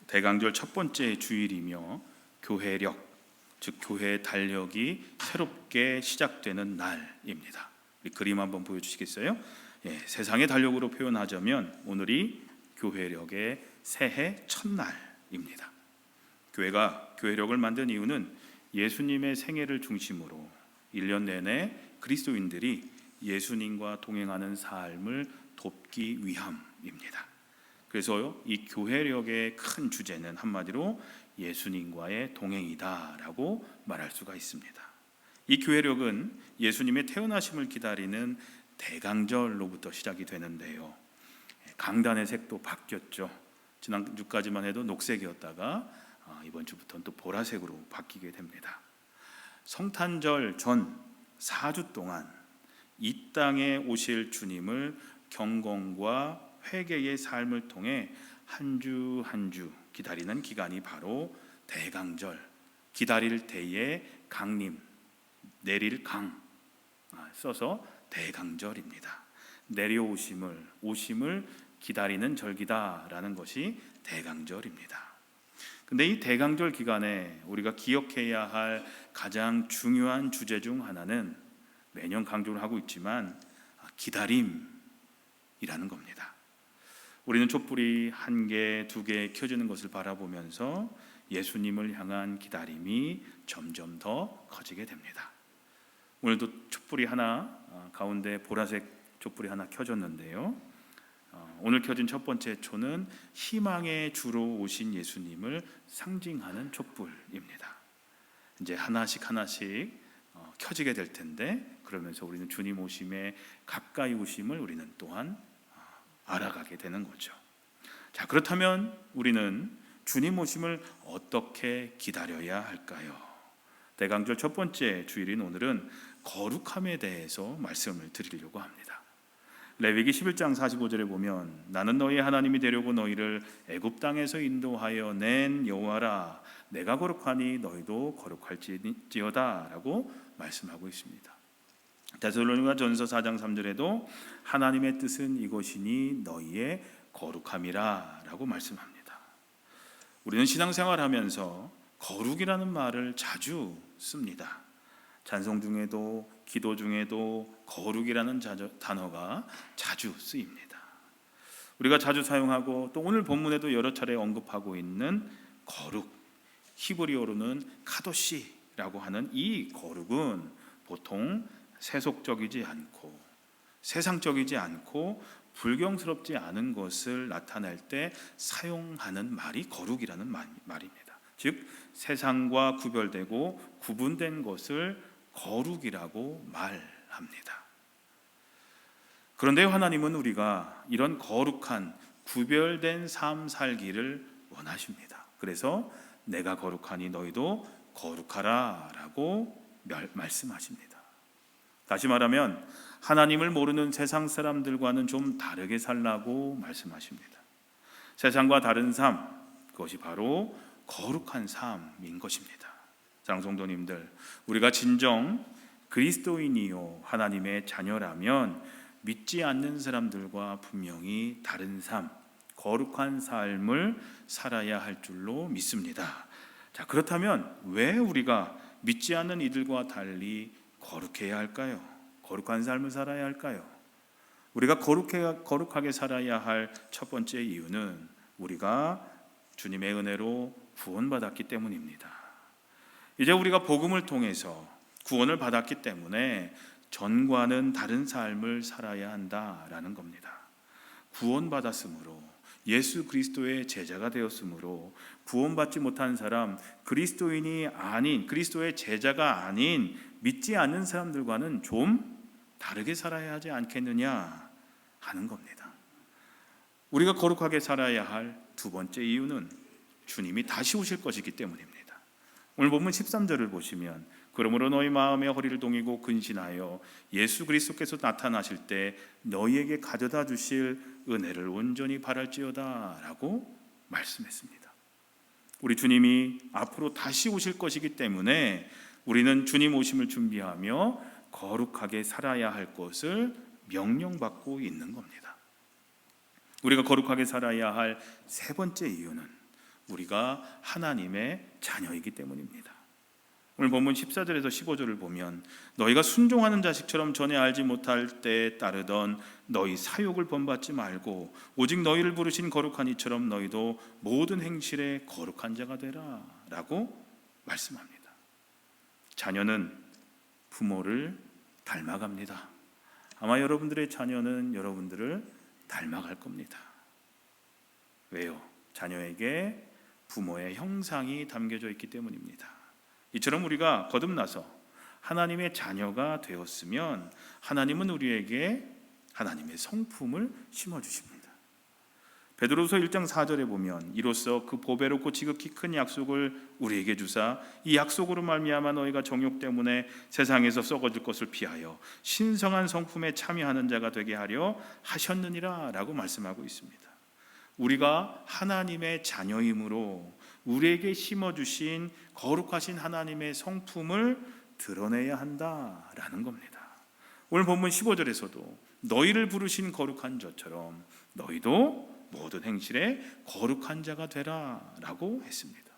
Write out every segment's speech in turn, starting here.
대강절 첫 번째 주일이며 교회력, 즉 교회의 달력이 새롭게 시작되는 날입니다. 우리 그림 한번 보여주시겠어요? 세상의 달력으로 표현하자면 오늘이 교회력의 새해 첫날입니다. 교회가 교회력을 만든 이유는 예수님의 생애를 중심으로 1년 내내 그리스도인들이 예수님과 동행하는 삶을 돕기 위함입니다. 그래서 이 교회력의 큰 주제는 한마디로 예수님과의 동행이다라고 말할 수가 있습니다. 이 교회력은 예수님의 태어나심을 기다리는 대강절로부터 시작이 되는데요. 강단의 색도 바뀌었죠. 지난주까지만 해도 녹색이었다가 이번 주부터는 또 보라색으로 바뀌게 됩니다. 성탄절 전 4주 동안 이 땅에 오실 주님을 경건과 회개의 삶을 통해 한 주 한 주 기다리는 기간이 바로 대강절, 기다릴 때의 강림, 내릴 강 써서 대강절입니다. 오심을 기다리는 절기다라는 것이 대강절입니다. 근데 이 대강절 기간에 우리가 기억해야 할 가장 중요한 주제 중 하나는 매년 강조를 하고 있지만 기다림이라는 겁니다. 우리는 촛불이 1개, 2개 켜지는 것을 바라보면서 예수님을 향한 기다림이 점점 더 커지게 됩니다. 오늘도 촛불이 하나, 가운데 보라색 촛불이 하나 켜졌는데요. 오늘 켜진 첫 번째 초는 희망의 주로 오신 예수님을 상징하는 촛불입니다. 이제 하나씩 켜지게 될 텐데, 그러면서 우리는 주님 오심에 가까이 오심을 우리는 또한 알아가게 되는 거죠. 자, 그렇다면 우리는 주님 오심을 어떻게 기다려야 할까요? 대강절 첫 번째 주일인 오늘은 거룩함에 대해서 말씀을 드리려고 합니다. 레위기 11장 45절에 보면 나는 너희 하나님이 되려고 너희를 애굽 땅에서 인도하여 낸 여호와라, 내가 거룩하니 너희도 거룩할지어다 라고 말씀하고 있습니다. 데살로니가전서 4장 3절에도 하나님의 뜻은 이것이니 너희의 거룩함이라 라고 말씀합니다. 우리는 신앙생활하면서 거룩이라는 말을 자주 씁니다. 찬송 중에도 기도 중에도 거룩이라는 단어가 자주 쓰입니다. 우리가 자주 사용하고 또 오늘 본문에도 여러 차례 언급하고 있는 거룩, 히브리어로는 카도시라고 하는 이 거룩은 보통 세속적이지 않고 세상적이지 않고 불경스럽지 않은 것을 나타낼 때 사용하는 말이 거룩이라는 말입니다. 즉 세상과 구별되고 구분된 것을 거룩이라고 말합니다. 그런데 하나님은 우리가 이런 거룩한 구별된 삶 살기를 원하십니다. 그래서 내가 거룩하니 너희도 거룩하라 라고 말씀하십니다. 다시 말하면 하나님을 모르는 세상 사람들과는 좀 다르게 살라고 말씀하십니다. 세상과 다른 삶, 그것이 바로 거룩한 삶인 것입니다. 사랑하는 성도님들, 우리가 진정 그리스도인이요 하나님의 자녀라면 믿지 않는 사람들과 분명히 다른 삶, 거룩한 삶을 살아야 할 줄로 믿습니다. 자, 그렇다면 왜 우리가 믿지 않는 이들과 달리 거룩해야 할까요? 거룩한 삶을 살아야 할까요? 우리가 거룩하게 살아야 할 첫 번째 이유는 우리가 주님의 은혜로 구원받았기 때문입니다. 이제 우리가 복음을 통해서 구원을 받았기 때문에 전과는 다른 삶을 살아야 한다라는 겁니다. 구원받았으므로 예수 그리스도의 제자가 되었으므로 구원받지 못한 사람, 그리스도인이 아닌, 그리스도의 제자가 아닌 믿지 않는 사람들과는 좀 다르게 살아야 하지 않겠느냐 하는 겁니다. 우리가 거룩하게 살아야 할 두 번째 이유는 주님이 다시 오실 것이기 때문입니다. 오늘 본문 13절을 보시면 그러므로 너희 마음의 허리를 동이고 근신하여 예수 그리스도께서 나타나실 때 너희에게 가져다 주실 은혜를 온전히 바랄지어다 라고 말씀했습니다. 우리 주님이 앞으로 다시 오실 것이기 때문에 우리는 주님 오심을 준비하며 거룩하게 살아야 할 것을 명령받고 있는 겁니다. 우리가 거룩하게 살아야 할 세 번째 이유는 우리가 하나님의 자녀이기 때문입니다. 오늘 본문 14절에서 15절을 보면 너희가 순종하는 자식처럼 전에 알지 못할 때에 따르던 너희 사욕을 본받지 말고 오직 너희를 부르신 거룩한 이처럼 너희도 모든 행실에 거룩한 자가 되라 라고 말씀합니다. 자녀는 부모를 닮아갑니다. 아마 여러분들의 자녀는 여러분들을 닮아갈 겁니다. 왜요? 자녀에게 부모의 형상이 담겨져 있기 때문입니다. 이처럼 우리가 거듭나서 하나님의 자녀가 되었으면 하나님은 우리에게 하나님의 성품을 심어주십니다. 베드로서 1장 4절에 보면 이로써 그 보배롭고 지극히 큰 약속을 우리에게 주사 이 약속으로 말미암아 너희가 정욕 때문에 세상에서 썩어질 것을 피하여 신성한 성품에 참여하는 자가 되게 하려 하셨느니라 라고 말씀하고 있습니다. 우리가 하나님의 자녀이므로 우리에게 심어주신 거룩하신 하나님의 성품을 드러내야 한다라는 겁니다. 오늘 본문 15절에서도 너희를 부르신 거룩한 자처럼 너희도 모든 행실에 거룩한 자가 되라 라고 했습니다.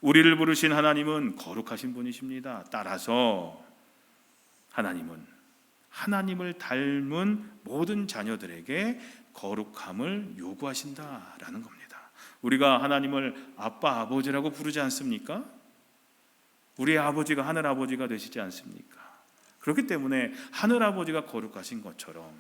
우리를 부르신 하나님은 거룩하신 분이십니다. 따라서 하나님은 하나님을 닮은 모든 자녀들에게 거룩함을 요구하신다라는 겁니다. 우리가 하나님을 아빠, 아버지라고 부르지 않습니까? 우리의 아버지가 하늘 아버지가 되시지 않습니까? 그렇기 때문에 하늘 아버지가 거룩하신 것처럼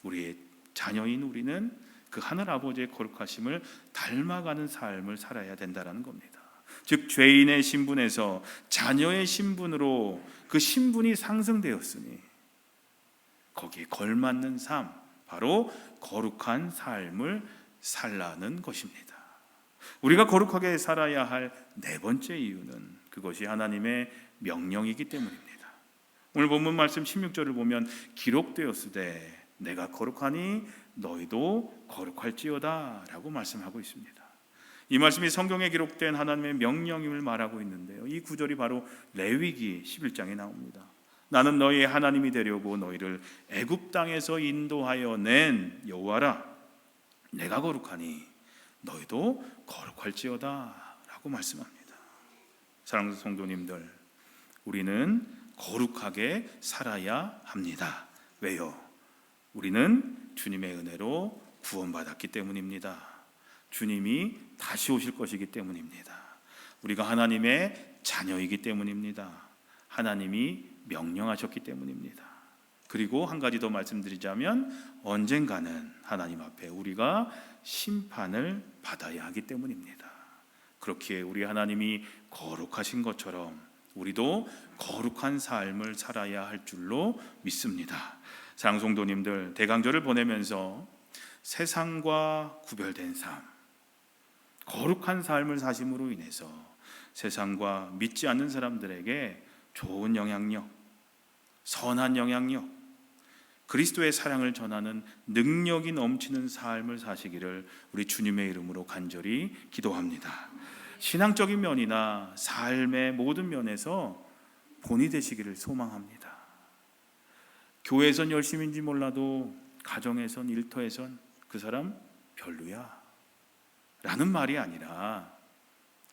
우리의 자녀인 우리는 그 하늘 아버지의 거룩하심을 닮아가는 삶을 살아야 된다는 겁니다. 즉 죄인의 신분에서 자녀의 신분으로 그 신분이 상승되었으니 거기에 걸맞는 삶, 바로 거룩한 삶을 살라는 것입니다. 우리가 거룩하게 살아야 할 네 번째 이유는 그것이 하나님의 명령이기 때문입니다. 오늘 본문 말씀 16절을 보면 기록되었으되 내가 거룩하니 너희도 거룩할지어다 라고 말씀하고 있습니다. 이 말씀이 성경에 기록된 하나님의 명령임을 말하고 있는데요, 이 구절이 바로 레위기 11장에 나옵니다. 나는 너희의 하나님이 되려고 너희를 애굽 땅에서 인도하여 낸 여호와라. 내가 거룩하니 너희도 거룩할지어다 라고 말씀합니다. 사랑하는 성도님들, 우리는 거룩하게 살아야 합니다. 왜요? 우리는 주님의 은혜로 구원받았기 때문입니다. 주님이 다시 오실 것이기 때문입니다. 우리가 하나님의 자녀이기 때문입니다. 하나님이 명령하셨기 때문입니다. 그리고 한 가지 더 말씀드리자면 언젠가는 하나님 앞에 우리가 심판을 받아야 하기 때문입니다. 그렇기에 우리 하나님이 거룩하신 것처럼 우리도 거룩한 삶을 살아야 할 줄로 믿습니다. 사랑하는 성도님들, 대강절을 보내면서 세상과 구별된 삶, 거룩한 삶을 사심으로 인해서 세상과 믿지 않는 사람들에게 좋은 영향력, 선한 영향력, 그리스도의 사랑을 전하는 능력이 넘치는 삶을 사시기를 우리 주님의 이름으로 간절히 기도합니다. 신앙적인 면이나 삶의 모든 면에서 본이 되시기를 소망합니다. 교회에선 열심인지 몰라도 가정에선, 일터에선 그 사람 별로야 라는 말이 아니라,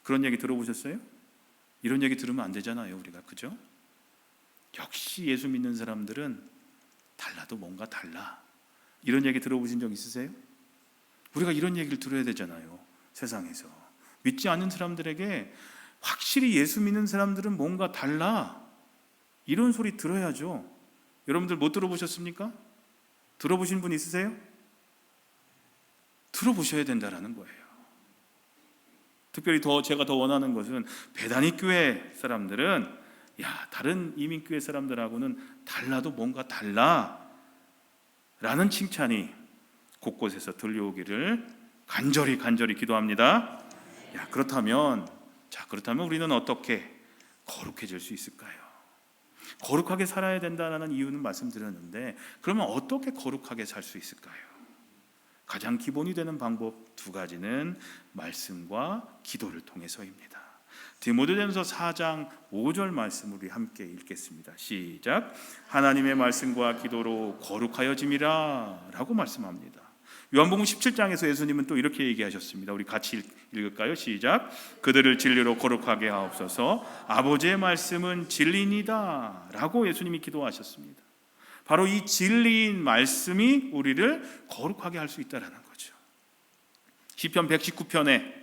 그런 얘기 들어보셨어요? 이런 얘기 들으면 안 되잖아요, 우리가. 그죠? 역시 예수 믿는 사람들은 달라도 뭔가 달라, 이런 얘기 들어보신 적 있으세요? 우리가 이런 얘기를 들어야 되잖아요. 세상에서 믿지 않는 사람들에게 확실히 예수 믿는 사람들은 뭔가 달라, 이런 소리 들어야죠. 여러분들 못 들어보셨습니까? 들어보신 분 있으세요? 들어보셔야 된다라는 거예요. 특별히 제가 더 원하는 것은 배단위 교회 사람들은 다른 이민교회 사람들하고는 달라도 뭔가 달라 라는 칭찬이 곳곳에서 들려오기를 간절히 기도합니다. 그렇다면 우리는 어떻게 거룩해질 수 있을까요? 거룩하게 살아야 된다는 이유는 말씀드렸는데, 그러면 어떻게 거룩하게 살 수 있을까요? 가장 기본이 되는 방법 두 가지는 말씀과 기도를 통해서입니다. 디모데전서 4장 5절 말씀 우리 함께 읽겠습니다. 시작. 하나님의 말씀과 기도로 거룩하여짐이라 라고 말씀합니다. 요한복음 17장에서 예수님은 또 이렇게 얘기하셨습니다. 우리 같이 읽을까요? 시작. 그들을 진리로 거룩하게 하옵소서. 아버지의 말씀은 진리니다 라고 예수님이 기도하셨습니다. 바로 이 진리인 말씀이 우리를 거룩하게 할 수 있다는 거죠. 시편 119편에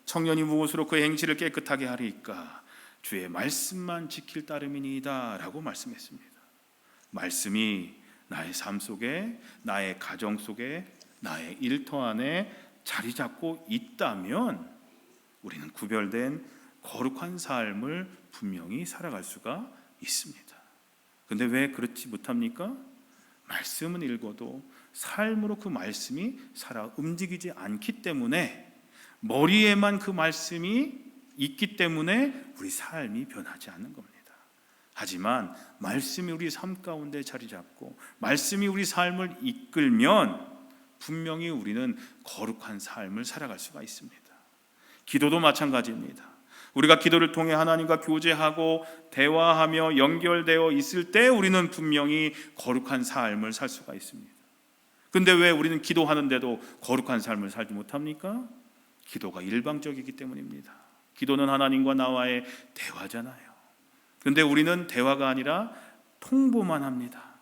청년이 무엇으로 그의 행실을 깨끗하게 하리이까 주의 말씀만 지킬 따름이니이다 라고 말씀했습니다. 말씀이 나의 삶 속에, 나의 가정 속에, 나의 일터 안에 자리 잡고 있다면 우리는 구별된 거룩한 삶을 분명히 살아갈 수가 있습니다. 근데 왜 그렇지 못합니까? 말씀은 읽어도 삶으로 그 말씀이 살아 움직이지 않기 때문에, 머리에만 그 말씀이 있기 때문에 우리 삶이 변하지 않는 겁니다. 하지만 말씀이 우리 삶 가운데 자리 잡고 말씀이 우리 삶을 이끌면 분명히 우리는 거룩한 삶을 살아갈 수가 있습니다. 기도도 마찬가지입니다. 우리가 기도를 통해 하나님과 교제하고 대화하며 연결되어 있을 때 우리는 분명히 거룩한 삶을 살 수가 있습니다. 근데 왜 우리는 기도하는데도 거룩한 삶을 살지 못합니까? 기도가 일방적이기 때문입니다. 기도는 하나님과 나와의 대화잖아요. 근데 우리는 대화가 아니라 통보만 합니다.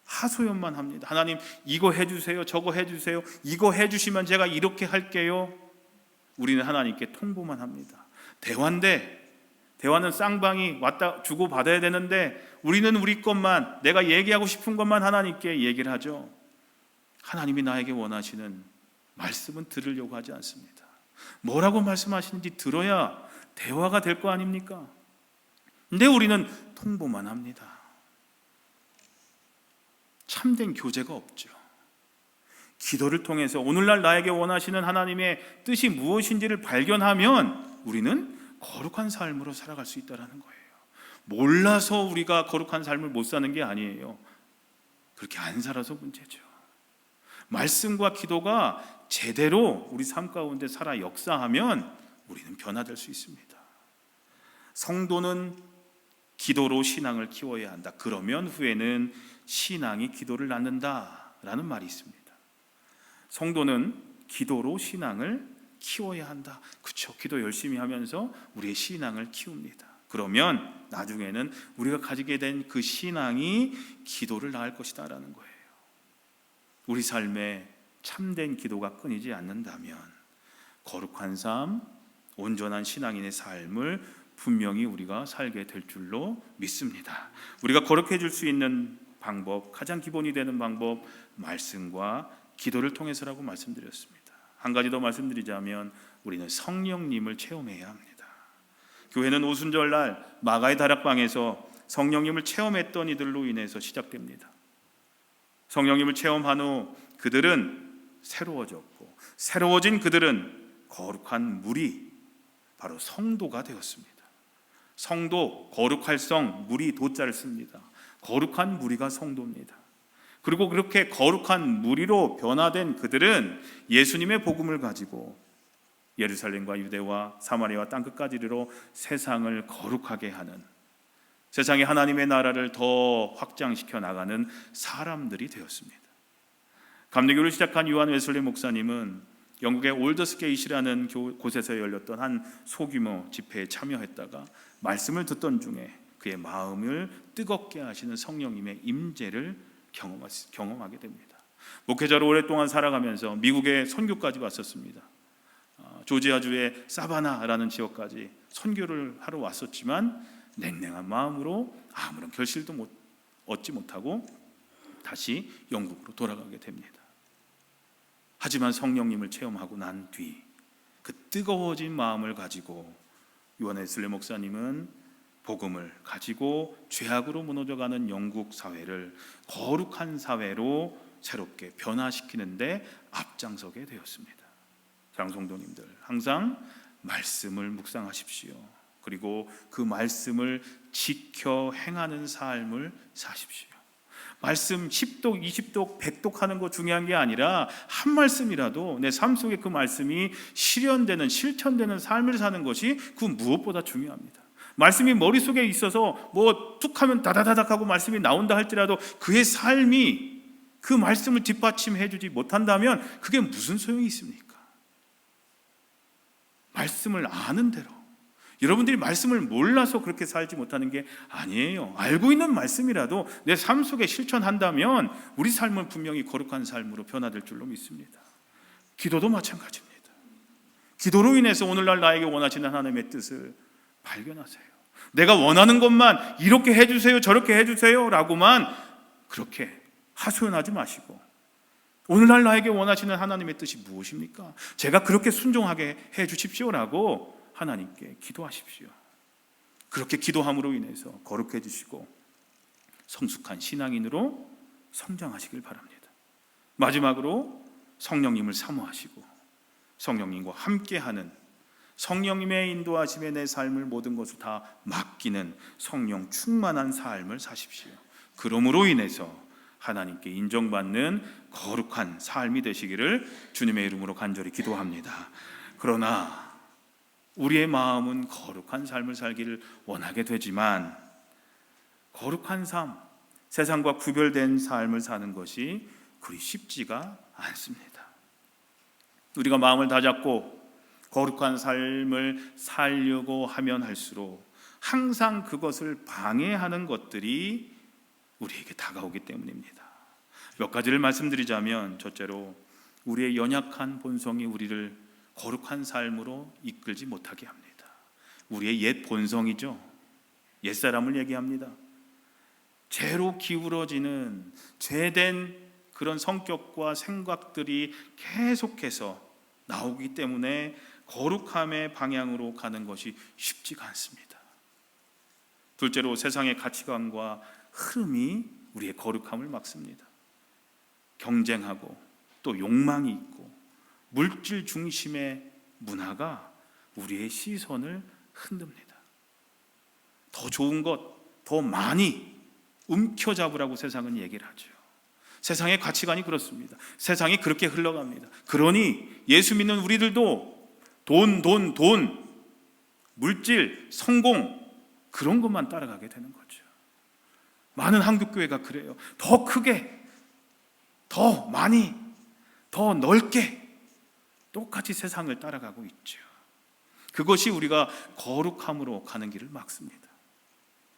하소연만 합니다. 하나님 이거 해주세요, 저거 해주세요, 이거 해주시면 제가 이렇게 할게요. 우리는 하나님께 통보만 합니다. 대화인데, 대화는 쌍방이 왔다 주고 받아야 되는데 우리는 우리 것만, 내가 얘기하고 싶은 것만 하나님께 얘기를 하죠. 하나님이 나에게 원하시는 말씀은 들으려고 하지 않습니다. 뭐라고 말씀하시는지 들어야 대화가 될 거 아닙니까? 근데 우리는 통보만 합니다. 참된 교제가 없죠. 기도를 통해서 오늘날 나에게 원하시는 하나님의 뜻이 무엇인지를 발견하면 우리는 거룩한 삶으로 살아갈 수 있다는 거예요. 몰라서 우리가 거룩한 삶을 못 사는 게 아니에요. 그렇게 안 살아서 문제죠. 말씀과 기도가 제대로 우리 삶 가운데 살아 역사하면 우리는 변화될 수 있습니다. 성도는 기도로 신앙을 키워야 한다. 그러면 후에는 신앙이 기도를 낳는다라는 말이 있습니다. 성도는 기도로 신앙을 키워야 한다. 그렇죠. 기도 열심히 하면서 우리의 신앙을 키웁니다. 그러면 나중에는 우리가 가지게 된 그 신앙이 기도를 낳을 것이다라는 거예요. 우리 삶에 참된 기도가 끊이지 않는다면 거룩한 삶, 온전한 신앙인의 삶을 분명히 우리가 살게 될 줄로 믿습니다. 우리가 거룩해질 수 있는 방법, 가장 기본이 되는 방법, 말씀과 기도를 통해서라고 말씀드렸습니다. 한 가지 더 말씀드리자면 우리는 성령님을 체험해야 합니다. 교회는 오순절날 마가의 다락방에서 성령님을 체험했던 이들로 인해서 시작됩니다. 성령님을 체험한 후 그들은 새로워졌고, 새로워진 그들은 거룩한 무리, 바로 성도가 되었습니다. 성도, 거룩할 성, 무리 도자를 씁니다. 거룩한 무리가 성도입니다. 그리고 그렇게 거룩한 무리로 변화된 그들은 예수님의 복음을 가지고 예루살렘과 유대와 사마리아와 땅끝까지 이르러 세상을 거룩하게 하는, 세상에 하나님의 나라를 더 확장시켜 나가는 사람들이 되었습니다. 감리교를 시작한 요한 웨슬리 목사님은 영국의 올더스게이트라는 곳에서 열렸던 한 소규모 집회에 참여했다가 말씀을 듣던 중에 그의 마음을 뜨겁게 하시는 성령님의 임재를 경험하게 됩니다. 목회자로 오랫동안 살아가면서 미국에 선교까지 왔었습니다. 조지아주의 사바나라는 지역까지 선교를 하러 왔었지만 냉랭한 마음으로 아무런 결실도 얻지 못하고 다시 영국으로 돌아가게 됩니다. 하지만 성령님을 체험하고 난 뒤 그 뜨거워진 마음을 가지고 요한 웨슬리 목사님은 복음을 가지고 죄악으로 무너져가는 영국 사회를 거룩한 사회로 새롭게 변화시키는데 앞장서게 되었습니다. 사랑하는 성도님들, 항상 말씀을 묵상하십시오. 그리고 그 말씀을 지켜 행하는 삶을 사십시오. 말씀 10독, 20독, 100독 하는 거 중요한 게 아니라 한 말씀이라도 내 삶 속에 그 말씀이 실현되는, 실천되는 삶을 사는 것이 그 무엇보다 중요합니다. 말씀이 머릿속에 있어서 뭐 툭 하면 다다다닥 하고 말씀이 나온다 할지라도 그의 삶이 그 말씀을 뒷받침해 주지 못한다면 그게 무슨 소용이 있습니까? 말씀을 아는 대로, 여러분들이 말씀을 몰라서 그렇게 살지 못하는 게 아니에요. 알고 있는 말씀이라도 내 삶 속에 실천한다면 우리 삶은 분명히 거룩한 삶으로 변화될 줄로 믿습니다. 기도도 마찬가지입니다. 기도로 인해서 오늘날 나에게 원하시는 하나님의 뜻을 발견하세요. 내가 원하는 것만 이렇게 해주세요, 저렇게 해주세요 라고만 그렇게 하소연하지 마시고, 오늘날 나에게 원하시는 하나님의 뜻이 무엇입니까? 제가 그렇게 순종하게 해주십시오라고 하나님께 기도하십시오. 그렇게 기도함으로 인해서 거룩해지시고 성숙한 신앙인으로 성장하시길 바랍니다. 마지막으로 성령님을 사모하시고 성령님과 함께하는, 성령님의 인도하심에 내 삶을 모든 것을 다 맡기는 성령 충만한 삶을 사십시오. 그러므로 인해서 하나님께 인정받는 거룩한 삶이 되시기를 주님의 이름으로 간절히 기도합니다. 그러나 우리의 마음은 거룩한 삶을 살기를 원하게 되지만 거룩한 삶, 세상과 구별된 삶을 사는 것이 그리 쉽지가 않습니다. 우리가 마음을 다잡고 거룩한 삶을 살려고 하면 할수록 항상 그것을 방해하는 것들이 우리에게 다가오기 때문입니다. 몇 가지를 말씀드리자면, 첫째로 우리의 연약한 본성이 우리를 거룩한 삶으로 이끌지 못하게 합니다. 우리의 옛 본성이죠. 옛사람을 얘기합니다. 죄로 기울어지는 죄된 그런 성격과 생각들이 계속해서 나오기 때문에 거룩함의 방향으로 가는 것이 쉽지가 않습니다. 둘째로 세상의 가치관과 흐름이 우리의 거룩함을 막습니다. 경쟁하고 또 욕망이 있고 물질 중심의 문화가 우리의 시선을 흔듭니다. 더 좋은 것, 더 많이 움켜잡으라고 세상은 얘기를 하죠. 세상의 가치관이 그렇습니다. 세상이 그렇게 흘러갑니다. 그러니 예수 믿는 우리들도 돈, 물질, 성공, 그런 것만 따라가게 되는 거죠. 많은 한국교회가 그래요. 더 크게, 더 많이, 더 넓게 똑같이 세상을 따라가고 있죠. 그것이 우리가 거룩함으로 가는 길을 막습니다.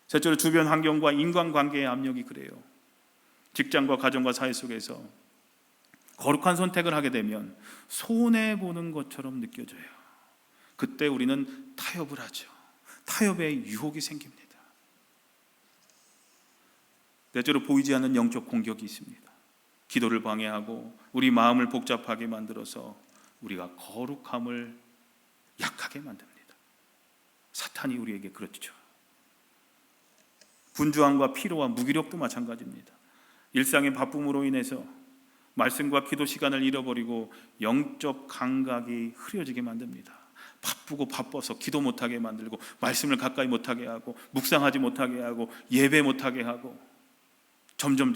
셋째로 주변 환경과 인간관계의 압력이 그래요. 직장과 가정과 사회 속에서 거룩한 선택을 하게 되면 손해보는 것처럼 느껴져요. 그때 우리는 타협을 하죠. 타협의 유혹이 생깁니다. 넷째로 보이지 않는 영적 공격이 있습니다. 기도를 방해하고 우리 마음을 복잡하게 만들어서 우리가 거룩함을 약하게 만듭니다. 사탄이 우리에게 그렇죠. 분주함과 피로와 무기력도 마찬가지입니다. 일상의 바쁨으로 인해서 말씀과 기도 시간을 잃어버리고 영적 감각이 흐려지게 만듭니다. 바쁘고 바빠서 기도 못하게 만들고 말씀을 가까이 못하게 하고 묵상하지 못하게 하고 예배 못하게 하고 점점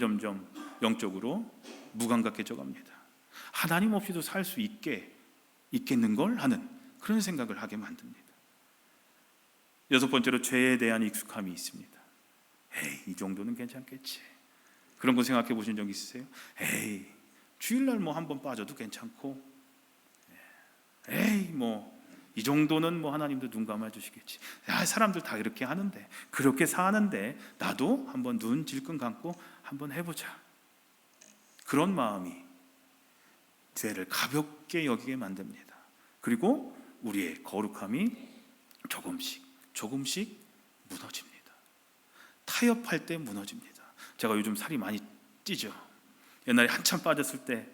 영적으로 무감각해져 갑니다. 하나님 없이도 살 수 있겠는걸 하는 그런 생각을 하게 만듭니다. 여섯 번째로 죄에 대한 익숙함이 있습니다. 에이, 이 정도는 괜찮겠지. 그런 거 생각해 보신 적 있으세요? 에이, 주일날 뭐 한 번 빠져도 괜찮고, 에이, 뭐 이 정도는 뭐 하나님도 눈 감아 주시겠지. 사람들 다 이렇게 하는데, 그렇게 사는데 나도 한번 눈 질끈 감고 한번 해보자. 그런 마음이 죄를 가볍게 여기게 만듭니다. 그리고 우리의 거룩함이 조금씩 무너집니다. 타협할 때 무너집니다. 제가 요즘 살이 많이 찌죠. 옛날에 한참 빠졌을 때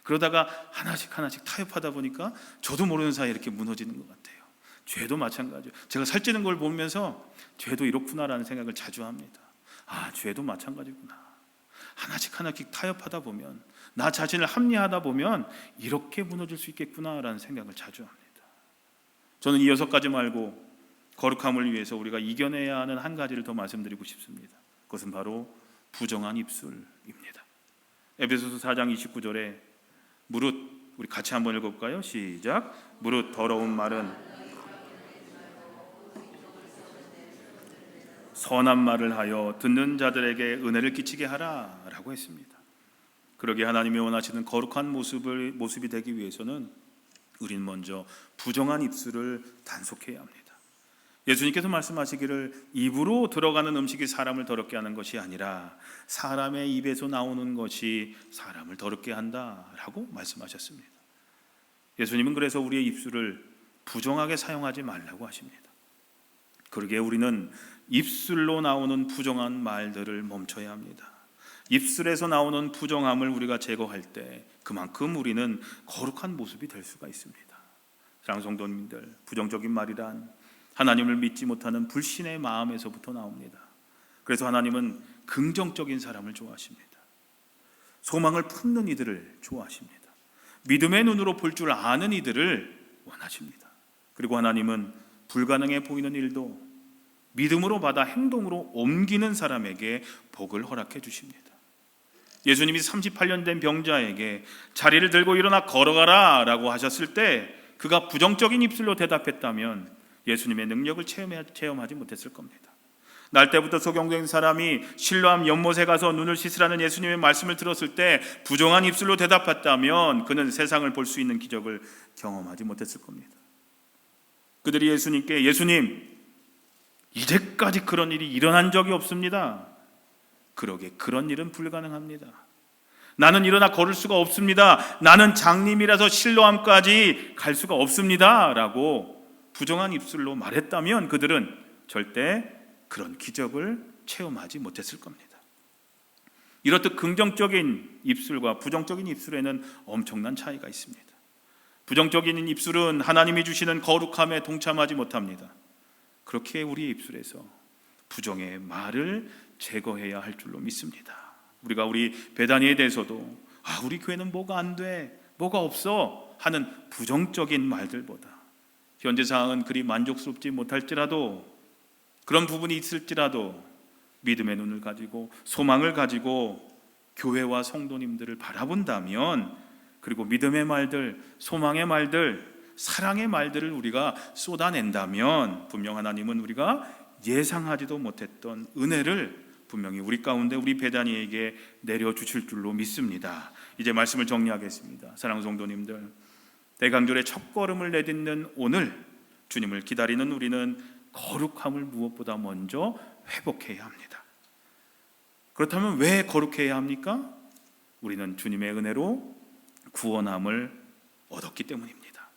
그러다가 하나씩 타협하다 보니까 저도 모르는 사이에 이렇게 무너지는 것 같아요. 죄도 마찬가지예요. 제가 살찌는 걸 보면서 죄도 이렇구나라는 생각을 자주 합니다. 아, 죄도 마찬가지구나. 하나씩 타협하다 보면, 나 자신을 합리하다 보면 이렇게 무너질 수 있겠구나라는 생각을 자주 합니다. 저는 이 6가지 말고 거룩함을 위해서 우리가 이겨내야 하는 한 가지를 더 말씀드리고 싶습니다. 그것은 바로 부정한 입술입니다. 에베소서 4장 29절에 무릇, 우리 같이 한번 읽어볼까요? 시작. 무릇 더러운 말은 선한 말을 하여 듣는 자들에게 은혜를 끼치게 하라 라고 했습니다. 그러기에 하나님이 원하시는 거룩한 모습이 되기 위해서는 우리는 먼저 부정한 입술을 단속해야 합니다. 예수님께서 말씀하시기를 입으로 들어가는 음식이 사람을 더럽게 하는 것이 아니라 사람의 입에서 나오는 것이 사람을 더럽게 한다라고 말씀하셨습니다. 예수님은 그래서 우리의 입술을 부정하게 사용하지 말라고 하십니다. 그러기에 우리는 입술로 나오는 부정한 말들을 멈춰야 합니다. 입술에서 나오는 부정함을 우리가 제거할 때 그만큼 우리는 거룩한 모습이 될 수가 있습니다. 사랑하는 성도님들, 부정적인 말이란 하나님을 믿지 못하는 불신의 마음에서부터 나옵니다. 그래서 하나님은 긍정적인 사람을 좋아하십니다. 소망을 품는 이들을 좋아하십니다. 믿음의 눈으로 볼 줄 아는 이들을 원하십니다. 그리고 하나님은 불가능해 보이는 일도 믿음으로 받아 행동으로 옮기는 사람에게 복을 허락해 주십니다. 예수님이 38년 된 병자에게 자리를 들고 일어나 걸어가라 라고 하셨을 때 그가 부정적인 입술로 대답했다면 예수님의 능력을 체험하지 못했을 겁니다. 날 때부터 소경된 사람이 실로암 연못에 가서 눈을 씻으라는 예수님의 말씀을 들었을 때 부정한 입술로 대답했다면 그는 세상을 볼 수 있는 기적을 경험하지 못했을 겁니다. 그들이 예수님께 예수님, 이제까지 그런 일이 일어난 적이 없습니다. 그러게 그런 일은 불가능합니다. 나는 일어나 걸을 수가 없습니다. 나는 장님이라서 실로암까지 갈 수가 없습니다. 라고 부정한 입술로 말했다면 그들은 절대 그런 기적을 체험하지 못했을 겁니다. 이렇듯 긍정적인 입술과 부정적인 입술에는 엄청난 차이가 있습니다. 부정적인 입술은 하나님이 주시는 거룩함에 동참하지 못합니다. 그렇게 우리의 입술에서 부정의 말을 제거해야 할 줄로 믿습니다. 우리가 우리 베다니에 대해서도 우리 교회는 뭐가 안 돼, 뭐가 없어 하는 부정적인 말들보다 현재 상황은 그리 만족스럽지 못할지라도 그런 부분이 있을지라도 믿음의 눈을 가지고 소망을 가지고 교회와 성도님들을 바라본다면 그리고 믿음의 말들, 소망의 말들, 사랑의 말들을 우리가 쏟아낸다면 분명 하나님은 우리가 예상하지도 못했던 은혜를 분명히 우리 가운데 우리 베다니에게 내려주실 줄로 믿습니다. 이제 말씀을 정리하겠습니다. 사랑하는 성도님들, 대강절의 첫걸음을 내딛는 오늘 주님을 기다리는 우리는 거룩함을 무엇보다 먼저 회복해야 합니다. 그렇다면 왜 거룩해야 합니까? 우리는 주님의 은혜로 구원함을 얻었기 때문입니다.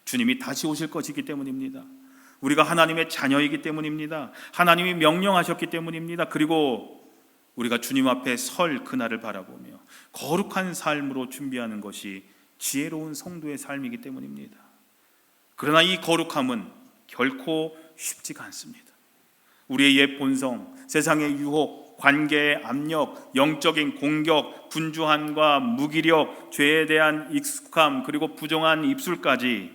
주님이 다시 오실 것이기 때문입니다. 우리가 하나님의 자녀이기 때문입니다. 하나님이 명령하셨기 때문입니다. 그리고 우리가 주님 앞에 설 그날을 바라보며 거룩한 삶으로 준비하는 것이 지혜로운 성도의 삶이기 때문입니다. 그러나 이 거룩함은 결코 쉽지가 않습니다. 우리의 옛 본성, 세상의 유혹, 관계의 압력, 영적인 공격, 분주함과 무기력, 죄에 대한 익숙함, 그리고 부정한 입술까지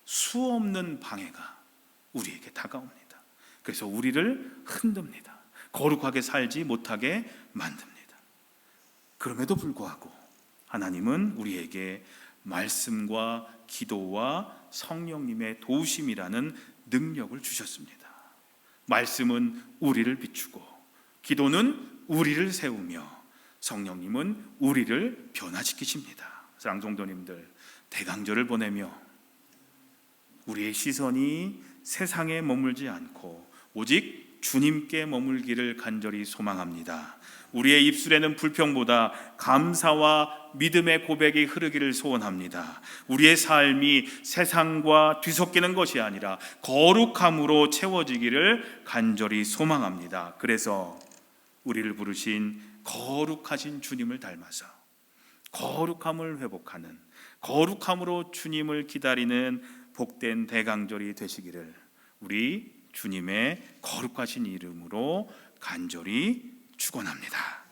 수없는 방해가 우리에게 다가옵니다. 그래서 우리를 흔듭니다. 거룩하게 살지 못하게 만듭니다. 그럼에도 불구하고 하나님은 우리에게 말씀과 기도와 성령님의 도우심이라는 능력을 주셨습니다. 말씀은 우리를 비추고 기도는 우리를 세우며 성령님은 우리를 변화시키십니다. 사랑하는 성도님들, 대강절을 보내며 우리의 시선이 세상에 머물지 않고 오직 주님께 머물기를 간절히 소망합니다. 우리의 입술에는 불평보다 감사와 믿음의 고백이 흐르기를 소원합니다. 우리의 삶이 세상과 뒤섞이는 것이 아니라 거룩함으로 채워지기를 간절히 소망합니다. 그래서 우리를 부르신 거룩하신 주님을 닮아서 거룩함을 회복하는, 거룩함으로 주님을 기다리는 복된 대강절이 되시기를 우리 주님의 거룩하신 이름으로 간절히 축원합니다.